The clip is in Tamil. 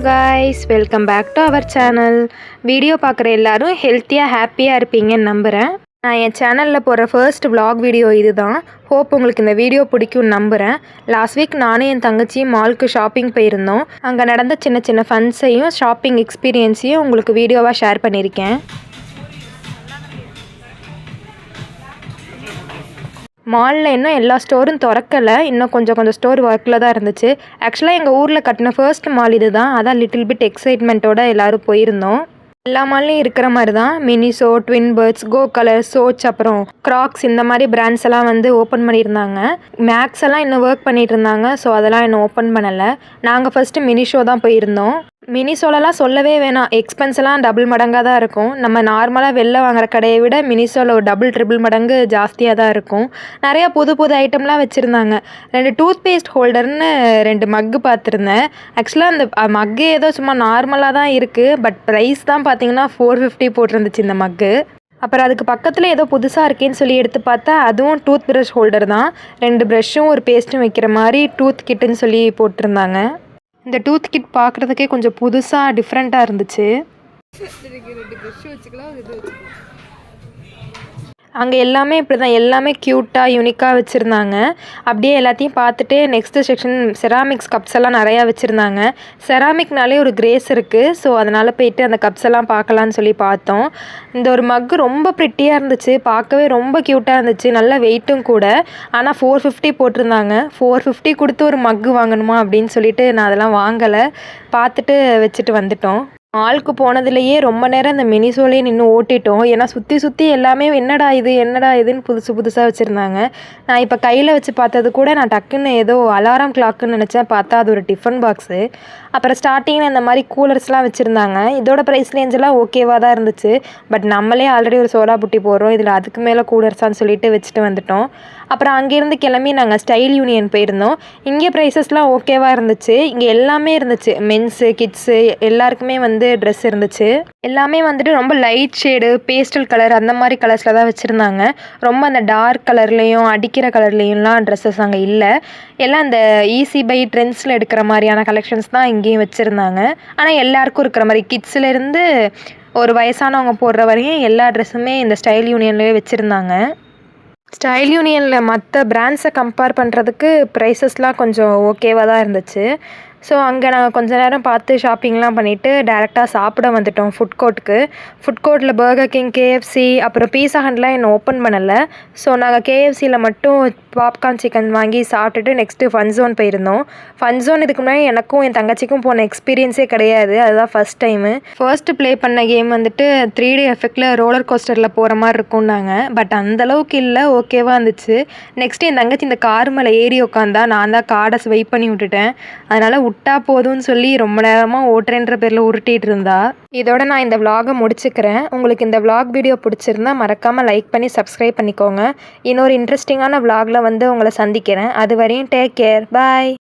guys, welcome back to our channel. Video பார்க்குற எல்லாரும் ஹெல்த்தியாக ஹாப்பியாக இருப்பீங்கன்னு நம்புகிறேன். நான் என் சேனலில் போகிற ஃபர்ஸ்ட் vlog வீடியோ இது தான். ஹோப் உங்களுக்கு இந்த வீடியோ பிடிக்கும்னு நம்புகிறேன். லாஸ்ட் வீக் நானும் என் தங்கச்சியும் மாலுக்கு ஷாப்பிங் போயிருந்தோம். அங்கே நடந்த சின்ன சின்ன ஃபன்ஸையும் ஷாப்பிங் எக்ஸ்பீரியன்ஸையும் உங்களுக்கு வீடியோவாக ஷேர் பண்ணியிருக்கேன். மாலில் இன்னும் எல்லா ஸ்டோரும் திறக்கலை, இன்னும் கொஞ்சம் ஸ்டோர் ஒர்க்கில் தான் இருந்துச்சு. ஆக்சுவலாக எங்கள் ஊரில் கட்டின ஃபர்ஸ்ட் மால் இது தான். அதான் லிட்டில் பிட் எக்ஸைட்மெண்ட்டோடு எல்லோரும் போயிருந்தோம். எல்லா மால்லையும் இருக்கிற மாதிரி தான் மினிசோ, ட்வின் பேர்ட்ஸ், கோ கலர், சோச், அப்புறம் கிராக்ஸ் இந்த மாதிரி பிராண்ட்ஸ் எல்லாம் வந்து ஓப்பன் பண்ணியிருந்தாங்க. மேக்ஸ் எல்லாம் இன்னும் ஒர்க் பண்ணிகிட்டு இருந்தாங்க. ஸோ அதெல்லாம் இன்னும் ஓப்பன் பண்ணலை. நாங்கள் ஃபஸ்ட்டு மினிஷோ தான் போயிருந்தோம். மினிசோலலாம் சொல்லவே வேணாம், எக்ஸ்பென்ஸ் எல்லாம் டபுள் மடங்காக தான் இருக்கும். நம்ம நார்மலாக வெளில வாங்குற கடையை விட மினிசோவில் ஒரு ட்ரிபிள் மடங்கு ஜாஸ்தியாக தான் இருக்கும். நிறையா புது ஐட்டம்லாம் வச்சுருந்தாங்க. 2 டூத் பேஸ்ட் ஹோல்டர்னு 2 மக்கு பார்த்துருந்தேன். ஆக்சுவலாக அந்த மக்கு ஏதோ சும்மா நார்மலாக தான் இருக்குது. பட் ப்ரைஸ் தான் பார்த்தீங்கன்னா 450 போட்டிருந்துச்சு இந்த மக்கு. அப்புறம் அதுக்கு பக்கத்தில் ஏதோ புதுசாக இருக்கேன்னு சொல்லி எடுத்து பார்த்தா அதுவும் டூத் ப்ரஷ் ஹோல்டர் தான். 2 ப்ரஷ்ஷும் ஒரு பேஸ்ட்டும் வைக்கிற மாதிரி டூத் கிட்டுன்னு சொல்லி போட்டிருந்தாங்க. இந்த டூத் கிட் பார்க்குறதுக்கே கொஞ்சம் புதுசாக டிஃப்ரெண்ட்டாக இருந்துச்சு. அங்கே எல்லாமே இப்படி தான், எல்லாமே க்யூட்டாக யூனிக்காக வச்சுருந்தாங்க. அப்படியே எல்லாத்தையும் பார்த்துட்டு நெக்ஸ்ட்டு செக்ஷன் செராமிக்ஸ் கப்ஸ் எல்லாம் நிறையா வச்சுருந்தாங்க. செராமிக்னாலே ஒரு கிரேஸ் இருக்குது. ஸோ அதனால் போயிட்டு அந்த கப்ஸ் எல்லாம் பார்க்கலான்னு சொல்லி பார்த்தோம். இந்த ஒரு மக்கு ரொம்ப ப்ரிட்டியாக இருந்துச்சு, பார்க்கவே ரொம்ப க்யூட்டாக இருந்துச்சு, நல்ல வெயிட்டும் கூட. ஆனால் 450 போட்டிருந்தாங்க. 450 கொடுத்து ஒரு மக்கு வாங்கணுமா அப்படின்னு சொல்லிட்டு நான் அதெல்லாம் வாங்கலை, பார்த்துட்டு வச்சுட்டு வந்துட்டோம். மாலுக்கு போனதுலேயே ரொம்ப நேரம் இந்த மினிசோலேயே நின்று ஓட்டிட்டோம். ஏன்னா சுற்றி எல்லாமே என்னடா இதுன்னு புதுசாக வச்சுருந்தாங்க. நான் இப்போ கையில் வச்சு பார்த்தது கூட நான் டக்குன்னு ஏதோ அலாரம் கிளாக்குன்னு நினச்சேன், பார்த்தா அது ஒரு டிஃபன் பாக்ஸு. அப்புறம் ஸ்டார்டிங்கில் இந்த மாதிரி கூலர்ஸ்லாம் வச்சுருந்தாங்க. இதோட ப்ரைஸ் ரேஞ்செல்லாம் ஓகேவாக தான் இருந்துச்சு. பட் நம்மளே ஆல்ரெடி ஒரு சோலா புட்டி போடுறோம், இதில் அதுக்கு மேலே கூலர்ஸான்னு சொல்லிட்டு வச்சுட்டு வந்துட்டோம். அப்புறம் அங்கேருந்து கிளம்பி நாங்கள் ஸ்டைல் யூனியன் போயிருந்தோம். இங்கே ப்ரைஸஸ்லாம் ஓகேவாக இருந்துச்சு. இங்கே எல்லாமே இருந்துச்சு, மென்ஸு, கிட்ஸு எல்லாருக்குமே வந்து ட்ரெஸ் இருந்துச்சு. எல்லாமே வந்துட்டு ரொம்ப லைட் ஷேடு, பேஸ்டல் கலர் அந்த மாதிரி கலர்ஸில் தான் வச்சுருந்தாங்க. ரொம்ப அந்த டார்க் கலர்லேயும் அடிக்கிற கலர்லேயும்லாம் ட்ரெஸ்ஸஸ் அங்கே இல்லை. எல்லாம் அந்த ஈஸி பை ட்ரெண்ட்ஸில் எடுக்கிற மாதிரியான கலெக்ஷன்ஸ் தான் இங்கேயும் வச்சுருந்தாங்க. ஆனால் எல்லாருக்கும் இருக்கிற மாதிரி கிட்ஸ்லேருந்து ஒரு வயசானவங்க போடுற வரையும் எல்லா ட்ரெஸ்ஸுமே இந்த ஸ்டைல் யூனியன்லேயே வச்சுருந்தாங்க. ஸ்டைல் யூனியனில் மற்ற பிராண்ட்ஸை கம்பேர் பண்ணுறதுக்கு ப்ரைஸஸ்லாம் கொஞ்சம் ஓகேவாக தான் இருந்துச்சு. ஸோ அங்கே நாங்கள் கொஞ்ச நேரம் பார்த்து ஷாப்பிங்லாம் பண்ணிவிட்டு டேரெக்டாக சாப்பிட வந்துட்டோம் ஃபுட் கோர்ட்டுக்கு. ஃபுட் கோர்ட்டில் பர்கர் கிங், கேஎஃப்சி, அப்புறம் பீஸா ஹட்லாம் இன்னும் ஓப்பன் பண்ணலை. ஸோ நாங்கள் கேஎஃப்சியில் மட்டும் பாப்கார்ன் சிக்கன் வாங்கி சாப்பிட்டுட்டு நெக்ஸ்ட்டு ஃபன் ஜோன் போயிருந்தோம். ஃபன் ஜோன் இதுக்கு முன்னாடி எனக்கும் என் தங்கச்சிக்கும் போன எக்ஸ்பீரியன்ஸே கிடையாது, அதுதான் ஃபஸ்ட் டைமு. ஃபர்ஸ்ட்டு ப்ளே பண்ண கேம் வந்துட்டு 3D எஃபெக்டில் ரோலர் கோஸ்டரில் போகிற மாதிரி இருக்கும்னாங்க. பட் அந்தளவுக்கு இல்லை, ஓகேவாக இருந்துச்சு. நெக்ஸ்ட்டு என் தங்கச்சி இந்த கார் மேலே ஏறி உட்காந்தா, நான் தான் கார்டை ஸ்வைப் பண்ணி விட்டுட்டேன். அதனால் விட்டா போதும்னு சொல்லி ரொம்ப நேரமாக ஓட்டுறேன்ற பேரில் உருட்டிகிட்டு இருந்தா. இதோட நான் இந்த விலாகை முடிச்சுக்கிறேன். உங்களுக்கு இந்த விலாக் வீடியோ பிடிச்சிருந்தா மறக்காமல் லைக் பண்ணி சப்ஸ்கிரைப் பண்ணிக்கோங்க. இன்னொரு இன்ட்ரெஸ்டிங்கான விலாகில் வந்து உங்களை சந்திக்கிறேன். அது வரையும் டேக் கேர், பாய்.